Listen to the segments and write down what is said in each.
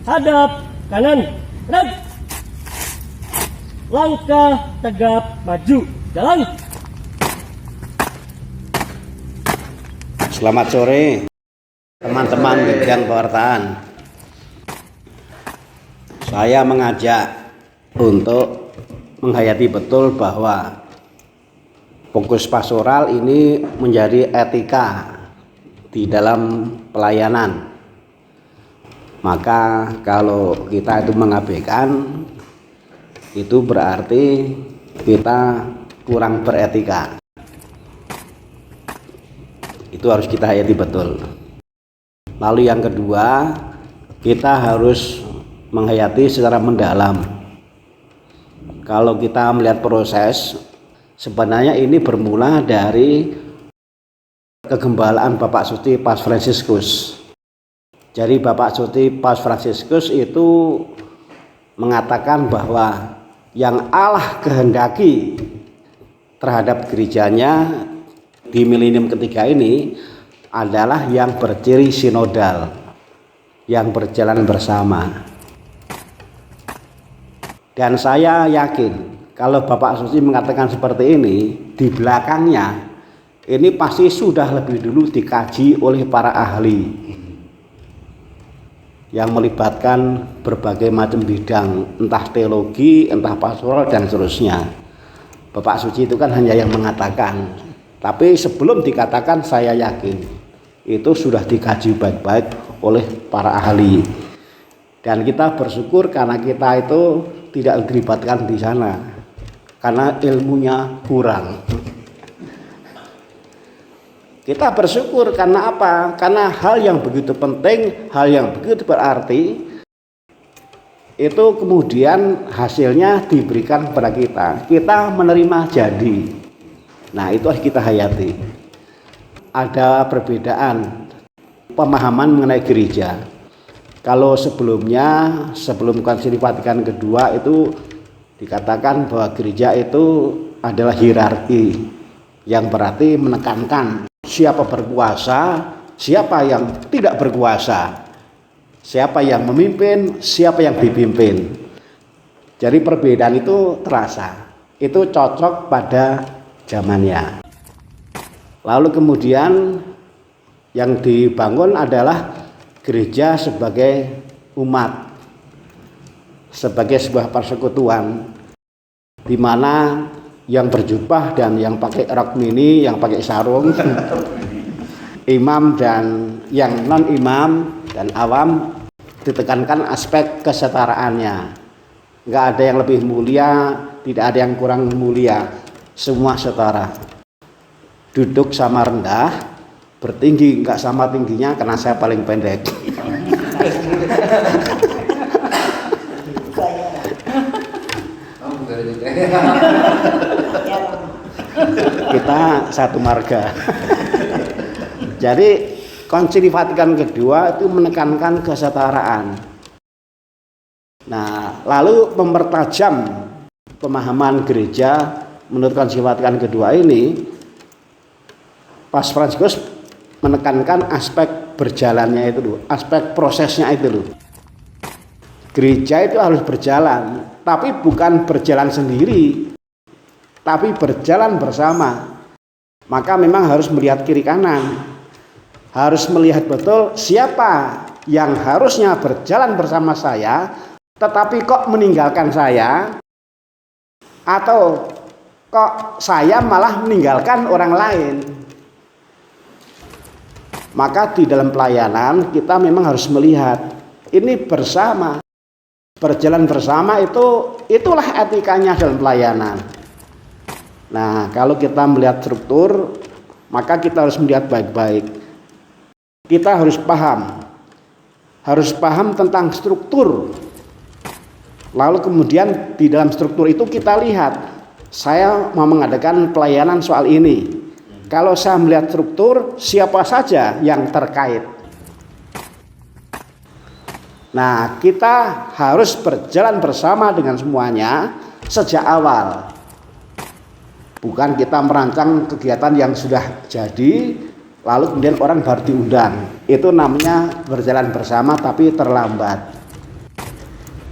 hadap kanan, gerak. Langkah tegap maju, jalan. Selamat sore teman-teman bidang pewartaan. Saya mengajak untuk menghayati betul bahwa fokus pastoral ini menjadi etika di dalam pelayanan. Maka kalau kita itu mengabaikan, itu berarti kita kurang beretika. Itu harus kita hayati betul. Lalu yang kedua, kita harus menghayati secara mendalam. Kalau kita melihat proses, sebenarnya ini bermula dari kegembalaan Bapak Suci Paus Fransiskus. Jadi Bapak Suci Paus Fransiskus itu mengatakan bahwa yang Allah kehendaki terhadap gerejanya di milenium ketiga ini adalah yang berciri sinodal, yang berjalan bersama. Dan saya yakin kalau Bapak Suci mengatakan seperti ini, di belakangnya ini pasti sudah lebih dulu dikaji oleh para ahli yang melibatkan berbagai macam bidang, entah teologi, entah pastoral, dan seterusnya. Bapak Suci itu kan hanya yang mengatakan, tapi sebelum dikatakan saya yakin itu sudah dikaji baik-baik oleh para ahli. Dan kita bersyukur karena kita itu tidak dilibatkan di sana, karena ilmunya kurang. Kita bersyukur karena apa? Karena hal yang begitu penting, hal yang begitu berarti, itu kemudian hasilnya diberikan kepada kita. Kita menerima jadi. Nah, itu harus kita hayati. Ada perbedaan pemahaman mengenai gereja. Kalau sebelumnya, sebelum Konsili Vatikan kedua itu dikatakan bahwa gereja itu adalah hierarki, yang berarti menekankan siapa berkuasa, siapa yang tidak berkuasa, siapa yang memimpin, siapa yang dipimpin. Jadi perbedaan itu terasa, itu cocok pada zamannya. Lalu kemudian yang dibangun adalah gereja sebagai umat, sebagai sebuah persekutuan, di mana yang berjubah dan yang pakai rok mini, yang pakai sarung, imam dan yang non imam dan awam, ditekankan aspek kesetaraannya. Nggak ada yang lebih mulia, tidak ada yang kurang mulia, semua setara. Duduk sama rendah, bertinggi nggak sama tingginya karena saya paling pendek. Kita satu marga. Jadi Konsili Vatikan kedua itu menekankan kesetaraan. Nah, lalu mempertajam pemahaman gereja menurut Konsili Vatikan kedua ini, Paus Fransiskus menekankan aspek berjalannya itu dulu, aspek prosesnya itu dulu. Gereja itu harus berjalan, tapi bukan berjalan sendiri, tapi berjalan bersama. Maka memang harus melihat kiri kanan, harus melihat betul siapa yang harusnya berjalan bersama saya, tetapi kok meninggalkan saya, atau kok saya malah meninggalkan orang lain. Maka di dalam pelayanan kita memang harus melihat ini bersama. Berjalan bersama itulah etikanya dalam pelayanan. Nah, kalau kita melihat struktur, maka kita harus melihat baik-baik. Kita harus paham tentang struktur. Lalu kemudian di dalam struktur itu kita lihat, saya mau mengadakan pelayanan soal ini. Kalau saya melihat struktur, siapa saja yang terkait. Nah, kita harus berjalan bersama dengan semuanya sejak awal. Bukan kita merancang kegiatan yang sudah jadi, lalu kemudian orang baru diundang. Itu namanya berjalan bersama tapi terlambat.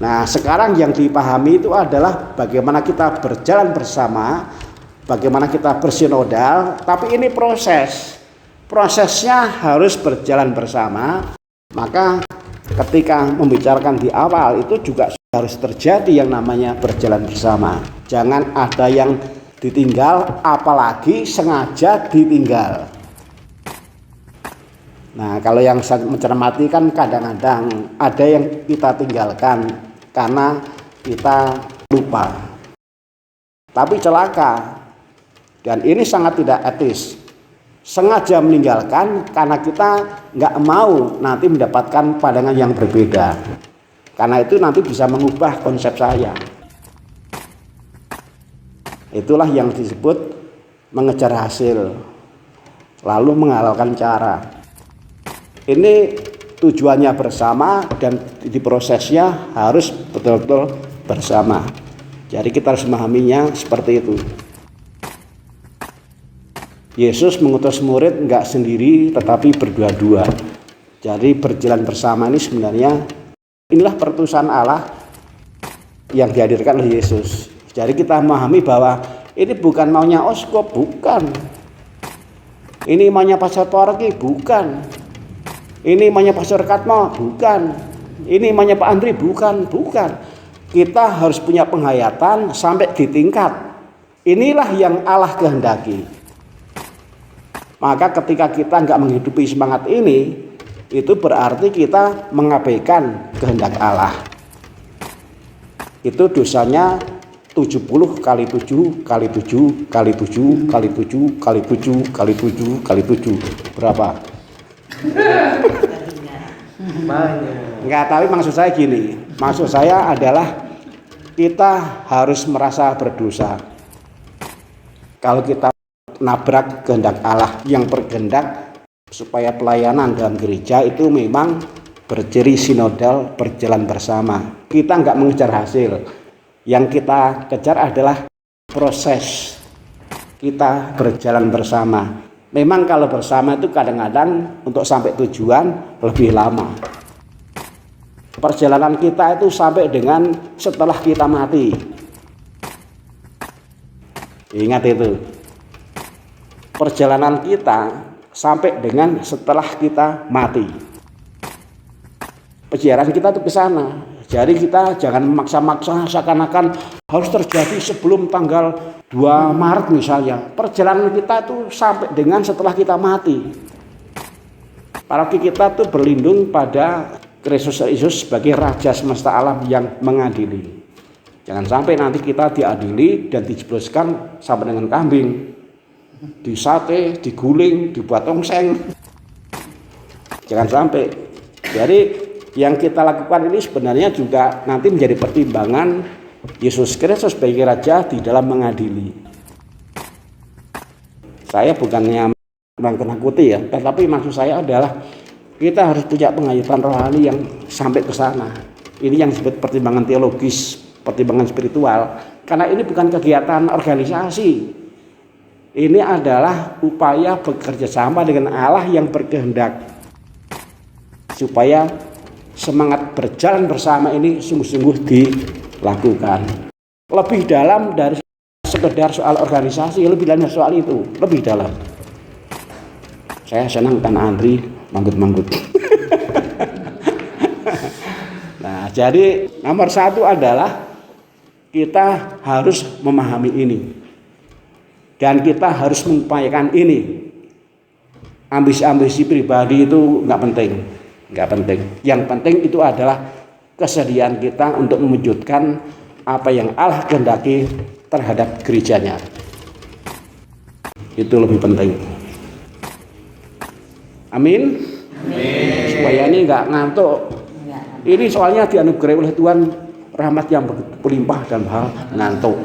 Nah, sekarang yang dipahami itu adalah bagaimana kita berjalan bersama, bagaimana kita bersinodal, tapi ini proses. Prosesnya harus berjalan bersama. Maka ketika membicarakan di awal itu juga harus terjadi yang namanya berjalan bersama. Jangan ada yang ditinggal, apalagi sengaja ditinggal. Nah, kalau yang saya mencermati kan kadang-kadang ada yang kita tinggalkan karena kita lupa. Tapi celaka, dan ini sangat tidak etis. Sengaja meninggalkan karena kita nggak mau nanti mendapatkan pandangan yang berbeda. Karena itu nanti bisa mengubah konsep saya. Itulah yang disebut mengejar hasil, lalu menghalalkan cara. Ini tujuannya bersama dan di prosesnya harus betul-betul bersama. Jadi kita harus memahaminya seperti itu. Yesus mengutus murid enggak sendiri tetapi berdua-dua. Jadi berjalan bersama ini sebenarnya inilah perutusan Allah yang dihadirkan oleh Yesus. Jadi kita memahami bahwa ini bukan maunya Oskop, bukan. Ini maunya Pastor Porki, bukan. Ini maunya Pastor Katmo, bukan. Ini maunya Pak Andri, bukan. Kita harus punya penghayatan sampai di tingkat. Inilah yang Allah kehendaki. Maka ketika kita nggak menghidupi semangat ini, itu berarti kita mengabaikan kehendak Allah. Itu dosanya 70 kali 7 kali 7 kali 7 kali 7 kali 7 kali 7 kali 7. Berapa? Banyak. Enggak, tapi maksud saya gini. Maksud saya adalah kita harus merasa berdosa. Kalau kita nabrak kehendak Allah yang berkehendak supaya pelayanan dalam gereja itu memang berciri sinodal, berjalan bersama. Kita enggak mengejar hasil. Yang kita kejar adalah proses. Kita berjalan bersama. Memang kalau bersama itu kadang-kadang untuk sampai tujuan lebih lama. Perjalanan kita itu sampai dengan setelah kita mati. Ingat itu. Perjalanan kita sampai dengan setelah kita mati. Perjalanan kita itu ke sana. Jadi kita jangan memaksa-maksa seakan-akan harus terjadi sebelum tanggal 2 Maret misalnya. Perjalanan kita itu sampai dengan setelah kita mati. Apalagi kita tuh berlindung pada Kristus Yesus sebagai Raja semesta alam yang mengadili. Jangan sampai nanti kita diadili dan dijebloskan sama dengan kambing. Disate, diguling, dibuat tongseng. Jangan sampai. Jadi yang kita lakukan ini sebenarnya juga nanti menjadi pertimbangan Yesus Kristus sebagai Raja di dalam mengadili. Saya bukannya menakut-nakuti ya, tetapi maksud saya adalah kita harus punya penghayatan rohani yang sampai ke sana. Ini yang disebut pertimbangan teologis, pertimbangan spiritual. Karena ini bukan kegiatan organisasi. Ini adalah upaya bekerja sama dengan Allah yang berkehendak supaya semangat berjalan bersama ini sungguh-sungguh dilakukan. Lebih dalam dari sekedar soal organisasi, lebih dalam soal itu, lebih dalam. Saya senang kan Andri manggut-manggut. Nah, jadi nomor 1 adalah kita harus memahami ini. Dan kita harus mengupayakan ini. Ambisi-ambisi pribadi itu nggak penting. Yang penting itu adalah kesediaan kita untuk mewujudkan apa yang Allah kehendaki terhadap gerejanya. Itu lebih penting. Amin. Supaya ini nggak ngantuk. Ini soalnya dianugerahi oleh Tuhan rahmat yang berlimpah dan hal ngantuk.